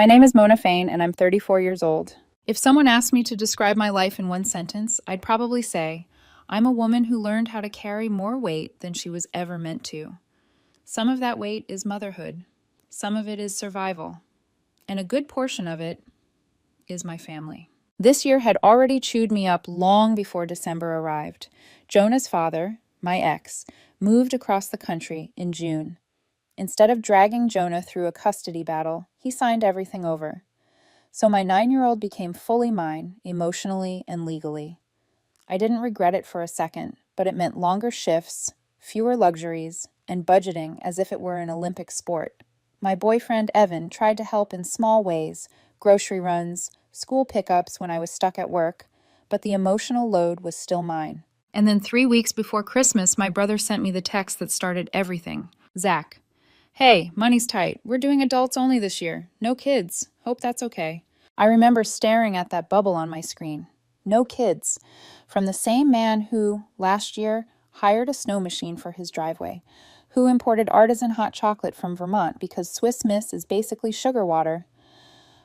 My name is Mona Fain, and I'm 34 years old. If someone asked me to describe my life in one sentence, I'd probably say, I'm a woman who learned how to carry more weight than she was ever meant to. Some of that weight is motherhood. Some of it is survival. And a good portion of it is my family. This year had already chewed me up long before December arrived. Jonah's father, my ex, moved across the country in June. Instead of dragging Jonah through a custody battle, he signed everything over. So my 9-year-old became fully mine, emotionally and legally. I didn't regret it for a second, but it meant longer shifts, fewer luxuries, and budgeting as if it were an Olympic sport. My boyfriend, Evan, tried to help in small ways, grocery runs, school pickups when I was stuck at work, but the emotional load was still mine. And then 3 weeks before Christmas, my brother sent me the text that started everything. Zach, hey, money's tight. We're doing adults only this year. No kids. Hope that's okay. I remember staring at that bubble on my screen. No kids. From the same man who, last year, hired a snow machine for his driveway, who imported artisan hot chocolate from Vermont because Swiss Miss is basically sugar water.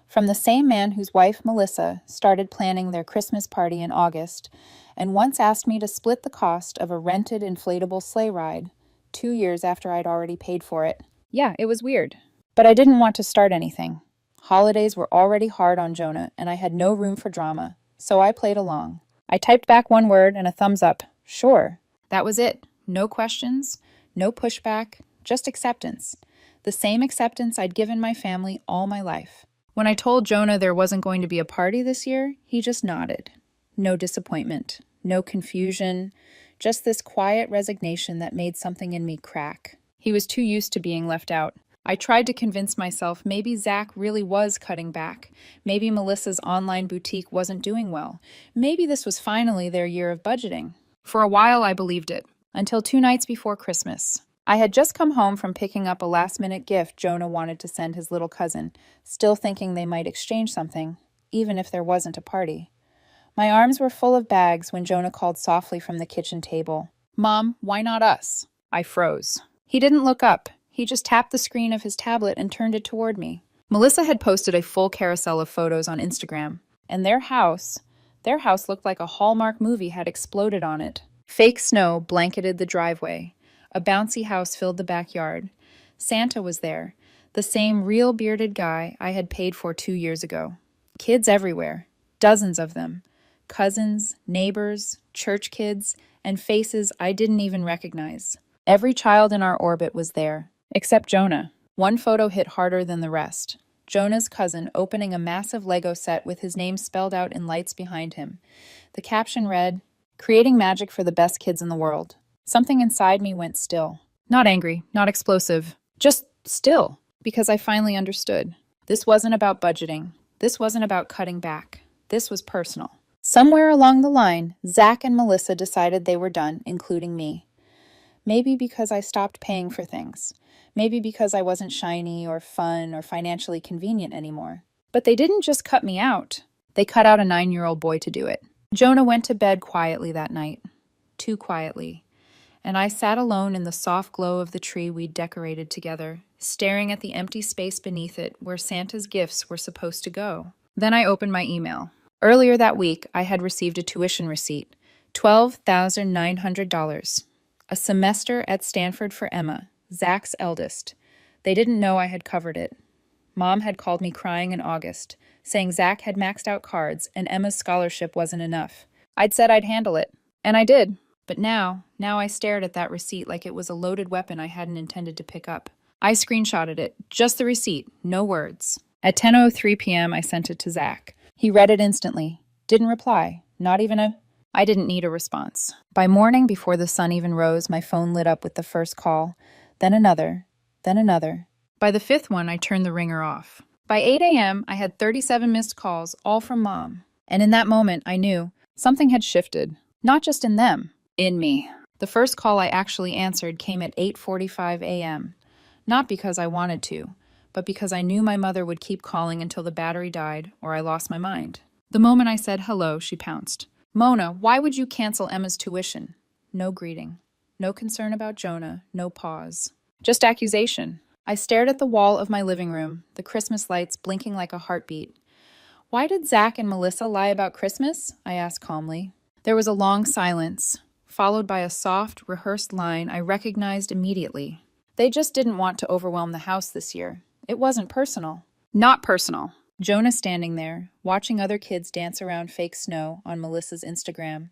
From the same man whose wife, Melissa, started planning their Christmas party in August and once asked me to split the cost of a rented inflatable sleigh ride 2 years after I'd already paid for it. Yeah, it was weird. But I didn't want to start anything. Holidays were already hard on Jonah, and I had no room for drama, so I played along. I typed back one word and a thumbs up. Sure. That was it. No questions, no pushback, just acceptance. The same acceptance I'd given my family all my life. When I told Jonah there wasn't going to be a party this year, he just nodded. No disappointment, no confusion, just this quiet resignation that made something in me crack. He was too used to being left out. I tried to convince myself maybe Zach really was cutting back. Maybe Melissa's online boutique wasn't doing well. Maybe this was finally their year of budgeting. For a while, I believed it, until 2 nights before Christmas. I had just come home from picking up a last-minute gift Jonah wanted to send his little cousin, still thinking they might exchange something, even if there wasn't a party. My arms were full of bags when Jonah called softly from the kitchen table. Mom, why not us? I froze. He didn't look up. He just tapped the screen of his tablet and turned it toward me. Melissa had posted a full carousel of photos on Instagram, and their house looked like a Hallmark movie had exploded on it. Fake snow blanketed the driveway. A bouncy house filled the backyard. Santa was there, the same real bearded guy I had paid for 2 years ago. Kids everywhere, dozens of them. Cousins, neighbors, church kids, and faces I didn't even recognize. Every child in our orbit was there, except Jonah. One photo hit harder than the rest. Jonah's cousin opening a massive Lego set with his name spelled out in lights behind him. The caption read, "Creating magic for the best kids in the world." Something inside me went still. Not angry, not explosive, just still, because I finally understood. This wasn't about budgeting. This wasn't about cutting back. This was personal. Somewhere along the line, Zach and Melissa decided they were done, including me. Maybe because I stopped paying for things. Maybe because I wasn't shiny or fun or financially convenient anymore. But they didn't just cut me out. They cut out a 9-year-old boy to do it. Jonah went to bed quietly that night. Too quietly. And I sat alone in the soft glow of the tree we'd decorated together, staring at the empty space beneath it where Santa's gifts were supposed to go. Then I opened my email. Earlier that week, I had received a tuition receipt, $12,900. A semester at Stanford for Emma, Zach's eldest. They didn't know I had covered it. Mom had called me crying in August, saying Zach had maxed out cards and Emma's scholarship wasn't enough. I'd said I'd handle it, and I did. But now I stared at that receipt like it was a loaded weapon I hadn't intended to pick up. I screenshotted it, just the receipt, no words. At 10:03 p.m., I sent it to Zach. He read it instantly. Didn't reply, not even a... I didn't need a response. By morning, before the sun even rose, my phone lit up with the first call, then another, then another. By the 5th one, I turned the ringer off. By 8 a.m., I had 37 missed calls, all from Mom. And in that moment, I knew something had shifted. Not just in them, in me. The first call I actually answered came at 8:45 a.m. Not because I wanted to, but because I knew my mother would keep calling until the battery died or I lost my mind. The moment I said hello, she pounced. Mona, why would you cancel Emma's tuition? No greeting. No concern about Jonah. No pause. Just accusation. I stared at the wall of my living room, the Christmas lights blinking like a heartbeat. Why did Zach and Melissa lie about Christmas? I asked calmly. There was a long silence, followed by a soft, rehearsed line I recognized immediately. They just didn't want to overwhelm the house this year. It wasn't personal. Not personal. Jonah standing there, watching other kids dance around fake snow on Melissa's Instagram.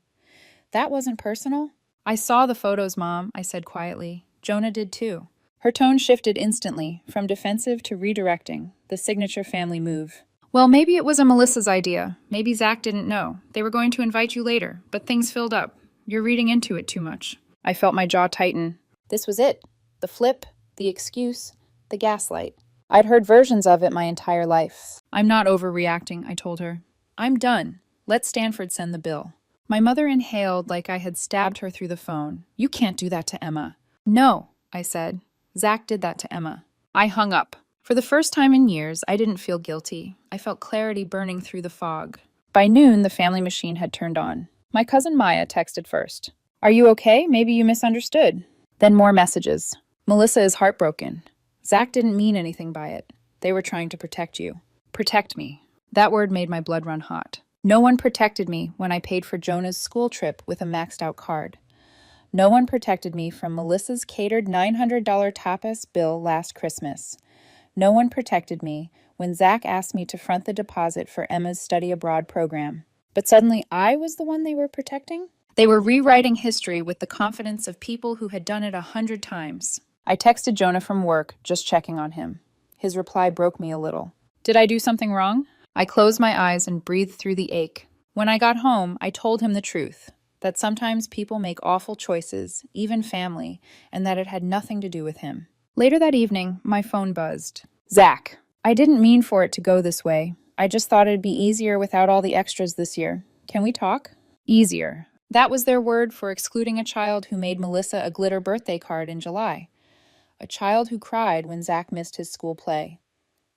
That wasn't personal? I saw the photos, Mom, I said quietly. Jonah did too. Her tone shifted instantly, from defensive to redirecting, the signature family move. Well, maybe it was Melissa's idea. Maybe Zach didn't know. They were going to invite you later, but things filled up. You're reading into it too much. I felt my jaw tighten. This was it. The flip, the excuse, the gaslight. I'd heard versions of it my entire life. I'm not overreacting, I told her. I'm done. Let Stanford send the bill. My mother inhaled like I had stabbed her through the phone. You can't do that to Emma. No, I said. Zach did that to Emma. I hung up. For the first time in years, I didn't feel guilty. I felt clarity burning through the fog. By noon, the family machine had turned on. My cousin Maya texted first. Are you okay? Maybe you misunderstood. Then more messages. Melissa is heartbroken. Zach didn't mean anything by it. They were trying to protect you. Protect me. That word made my blood run hot. No one protected me when I paid for Jonah's school trip with a maxed-out card. No one protected me from Melissa's catered $900 tapas bill last Christmas. No one protected me when Zach asked me to front the deposit for Emma's study abroad program. But suddenly I was the one they were protecting? They were rewriting history with the confidence of people who had done it 100 times. I texted Jonah from work, just checking on him. His reply broke me a little. Did I do something wrong? I closed my eyes and breathed through the ache. When I got home, I told him the truth, that sometimes people make awful choices, even family, and that it had nothing to do with him. Later that evening, my phone buzzed. Zach, I didn't mean for it to go this way. I just thought it'd be easier without all the extras this year. Can we talk? Easier. That was their word for excluding a child who made Melissa a glitter birthday card in July. A child who cried when Zach missed his school play.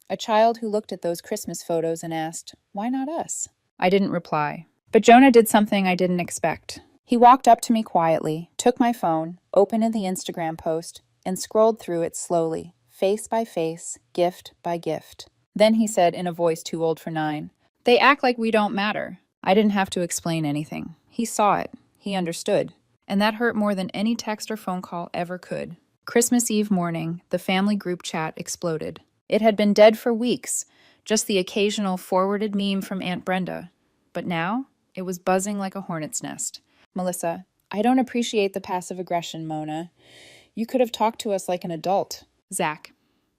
A child who looked at those Christmas photos and asked, why not us? I didn't reply. But Jonah did something I didn't expect. He walked up to me quietly, took my phone, opened the Instagram post, and scrolled through it slowly, face by face, gift by gift. Then he said in a voice too old for 9, they act like we don't matter. I didn't have to explain anything. He saw it. He understood. And that hurt more than any text or phone call ever could. Christmas Eve morning, the family group chat exploded. It had been dead for weeks, just the occasional forwarded meme from Aunt Brenda. But now, it was buzzing like a hornet's nest. Melissa, I don't appreciate the passive aggression, Mona. You could have talked to us like an adult. Zach,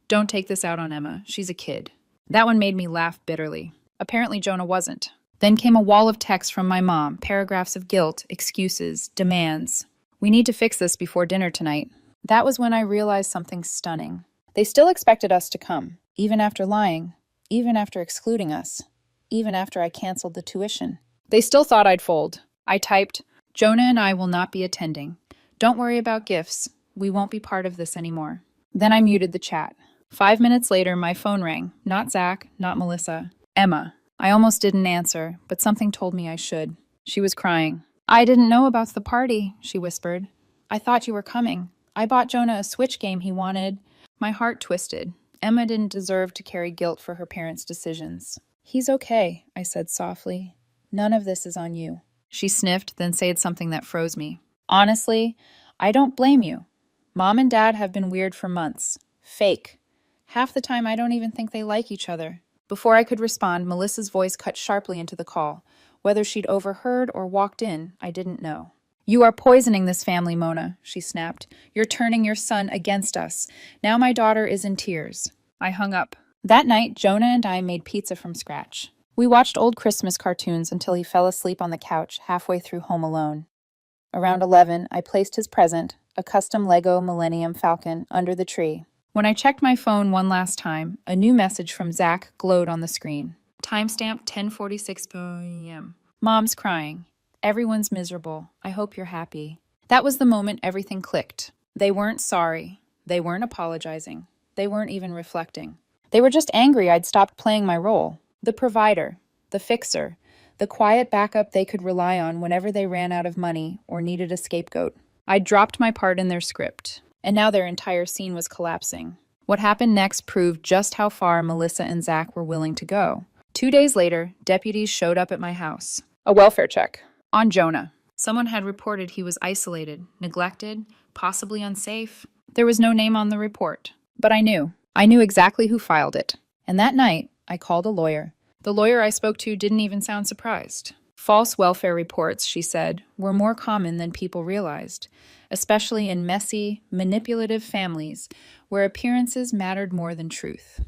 don't take this out on Emma. She's a kid. That one made me laugh bitterly. Apparently Jonah wasn't. Then came a wall of texts from my mom, paragraphs of guilt, excuses, demands. We need to fix this before dinner tonight. That was when I realized something stunning. They still expected us to come, even after lying, even after excluding us, even after I canceled the tuition. They still thought I'd fold. I typed, Jonah and I will not be attending. Don't worry about gifts. We won't be part of this anymore. Then I muted the chat. 5 minutes later, my phone rang. Not Zach, not Melissa. Emma. I almost didn't answer, but something told me I should. She was crying. I didn't know about the party, she whispered. I thought you were coming. I bought Jonah a Switch game he wanted. My heart twisted. Emma didn't deserve to carry guilt for her parents' decisions. He's okay, I said softly. None of this is on you. She sniffed, then said something that froze me. Honestly, I don't blame you. Mom and Dad have been weird for months. Fake. Half the time I don't even think they like each other. Before I could respond, Melissa's voice cut sharply into the call. Whether she'd overheard or walked in, I didn't know. You are poisoning this family, Mona, she snapped. You're turning your son against us. Now my daughter is in tears. I hung up. That night, Jonah and I made pizza from scratch. We watched old Christmas cartoons until he fell asleep on the couch halfway through Home Alone. Around 11, I placed his present, a custom Lego Millennium Falcon, under the tree. When I checked my phone one last time, a new message from Zach glowed on the screen. Timestamp 10:46 p.m. Mom's crying. Everyone's miserable. I hope you're happy. That was the moment everything clicked. They weren't sorry. They weren't apologizing. They weren't even reflecting. They were just angry I'd stopped playing my role. The provider, the fixer, the quiet backup they could rely on whenever they ran out of money or needed a scapegoat. I'd dropped my part in their script, and now their entire scene was collapsing. What happened next proved just how far Melissa and Zach were willing to go. 2 days later, deputies showed up at my house. A welfare check. On Jonah. Someone had reported he was isolated, neglected, possibly unsafe. There was no name on the report. But I knew. I knew exactly who filed it. And that night, I called a lawyer. The lawyer I spoke to didn't even sound surprised. False welfare reports, she said, were more common than people realized, especially in messy, manipulative families where appearances mattered more than truth.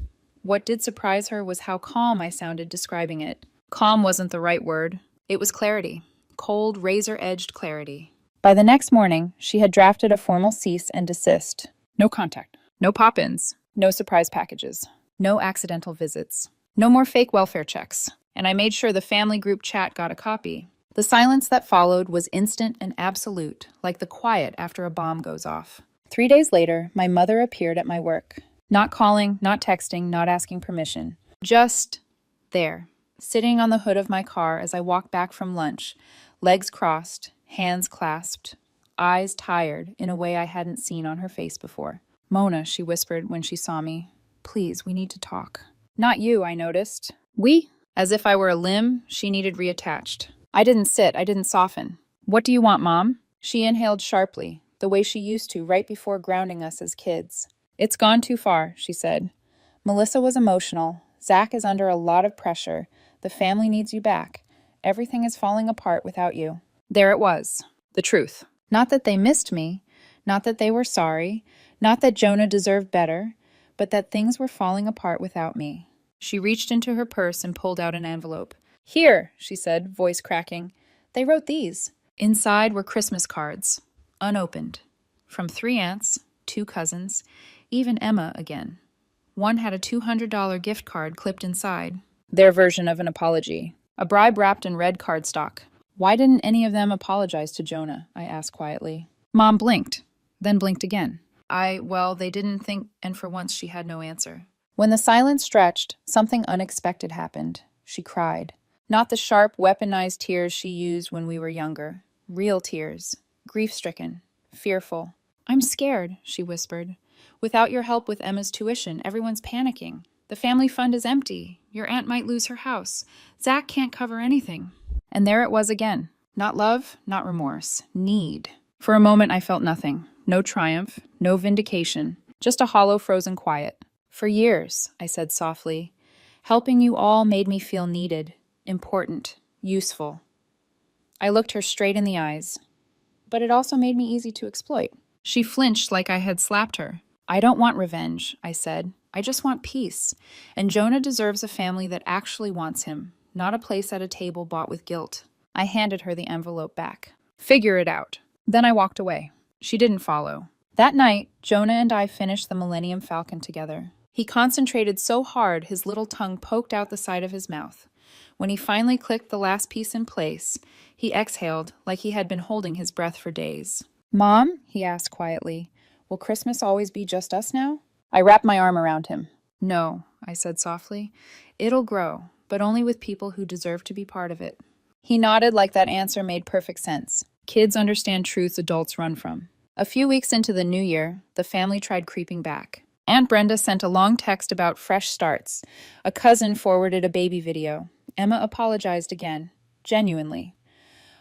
What did surprise her was how calm I sounded describing it. Calm wasn't the right word. It was clarity. Cold, razor-edged clarity. By the next morning, she had drafted a formal cease and desist. No contact. No pop-ins. No surprise packages. No accidental visits. No more fake welfare checks. And I made sure the family group chat got a copy. The silence that followed was instant and absolute, like the quiet after a bomb goes off. 3 days later, my mother appeared at my work. Not calling, not texting, not asking permission. Just there, sitting on the hood of my car as I walked back from lunch, legs crossed, hands clasped, eyes tired in a way I hadn't seen on her face before. "Mona," she whispered when she saw me. "Please, we need to talk." "Not you," I noticed. "We?" As if I were a limb, she needed reattached. I didn't sit, I didn't soften. "What do you want, Mom?" She inhaled sharply, the way she used to right before grounding us as kids. "It's gone too far," she said. "Melissa was emotional. Zach is under a lot of pressure. The family needs you back. Everything is falling apart without you." There it was, the truth. Not that they missed me, not that they were sorry, not that Jonah deserved better, but that things were falling apart without me. She reached into her purse and pulled out an envelope. "Here," she said, voice cracking. "They wrote these." Inside were Christmas cards, unopened, from 3 aunts, 2 cousins, even Emma again. One had a $200 gift card clipped inside, their version of an apology. A bribe wrapped in red cardstock. "Why didn't any of them apologize to Jonah?" I asked quietly. Mom blinked, then blinked again. Well, they didn't think, and for once she had no answer. When the silence stretched, something unexpected happened. She cried. Not the sharp, weaponized tears she used when we were younger. Real tears. Grief-stricken. Fearful. "I'm scared," she whispered. "Without your help with Emma's tuition, everyone's panicking. The family fund is empty. Your aunt might lose her house. Zach can't cover anything." And there it was again. Not love, not remorse. Need. For a moment I felt nothing. No triumph, no vindication. Just a hollow, frozen quiet. "For years," I said softly, "helping you all made me feel needed, important, useful." I looked her straight in the eyes. But it also made me easy to exploit. She flinched like I had slapped her. "I don't want revenge," I said. "I just want peace. And Jonah deserves a family that actually wants him, not a place at a table bought with guilt." I handed her the envelope back. "Figure it out." Then I walked away. She didn't follow. That night, Jonah and I finished the Millennium Falcon together. He concentrated so hard his little tongue poked out the side of his mouth. When he finally clicked the last piece in place, he exhaled like he had been holding his breath for days. "Mom," he asked quietly, "will Christmas always be just us now?" I wrapped my arm around him. "No," I said softly. "It'll grow, but only with people who deserve to be part of it." He nodded like that answer made perfect sense. Kids understand truths adults run from. A few weeks into the new year, the family tried creeping back. Aunt Brenda sent a long text about fresh starts. A cousin forwarded a baby video. Emma apologized again, genuinely.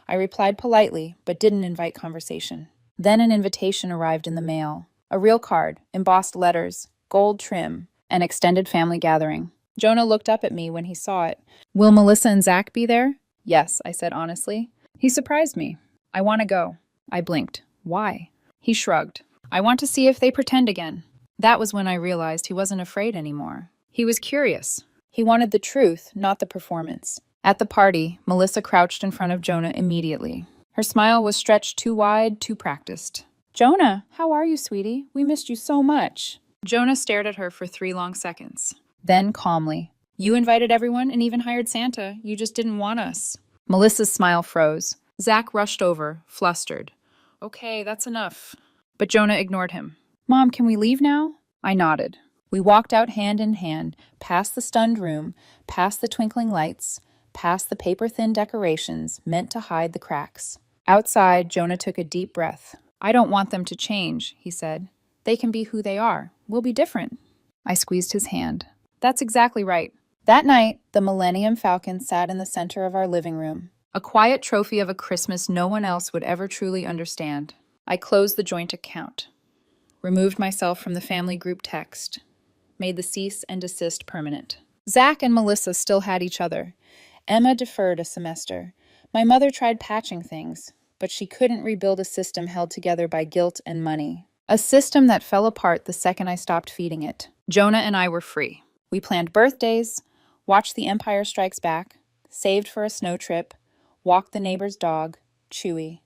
I replied politely, but didn't invite conversation. Then an invitation arrived in the mail. A real card, embossed letters, gold trim, an extended family gathering. Jonah looked up at me when he saw it. "Will Melissa and Zach be there?" "Yes," I said honestly. He surprised me. "I want to go." I blinked. "Why?" He shrugged. "I want to see if they pretend again." That was when I realized he wasn't afraid anymore. He was curious. He wanted the truth, not the performance. At the party, Melissa crouched in front of Jonah immediately. Her smile was stretched too wide, too practiced. "Jonah, how are you, sweetie? We missed you so much." Jonah stared at her for 3 long seconds. Then calmly, "You invited everyone and even hired Santa. You just didn't want us." Melissa's smile froze. Zach rushed over, flustered. "Okay, that's enough." But Jonah ignored him. "Mom, can we leave now?" I nodded. We walked out hand in hand, past the stunned room, past the twinkling lights, past the paper-thin decorations meant to hide the cracks. Outside, Jonah took a deep breath. "I don't want them to change," he said. "They can be who they are. We'll be different." I squeezed his hand. That's exactly right. That night, the Millennium Falcon sat in the center of our living room, a quiet trophy of a Christmas no one else would ever truly understand. I closed the joint account, removed myself from the family group text, made the cease and desist permanent. Zach and Melissa still had each other. Emma deferred a semester. My mother tried patching things, but she couldn't rebuild a system held together by guilt and money. A system that fell apart the second I stopped feeding it. Jonah and I were free. We planned birthdays, watched The Empire Strikes Back, saved for a snow trip, walked the neighbor's dog, Chewy.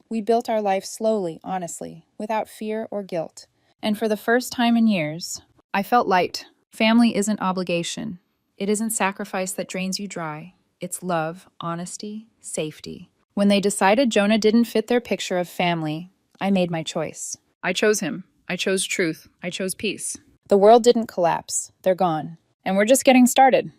We built our life slowly, honestly, without fear or guilt. And for the first time in years, I felt light. Family isn't obligation. It isn't sacrifice that drains you dry. It's love, honesty, safety. When they decided Jonah didn't fit their picture of family, I made my choice. I chose him. I chose truth. I chose peace. The world didn't collapse. They're gone. And we're just getting started.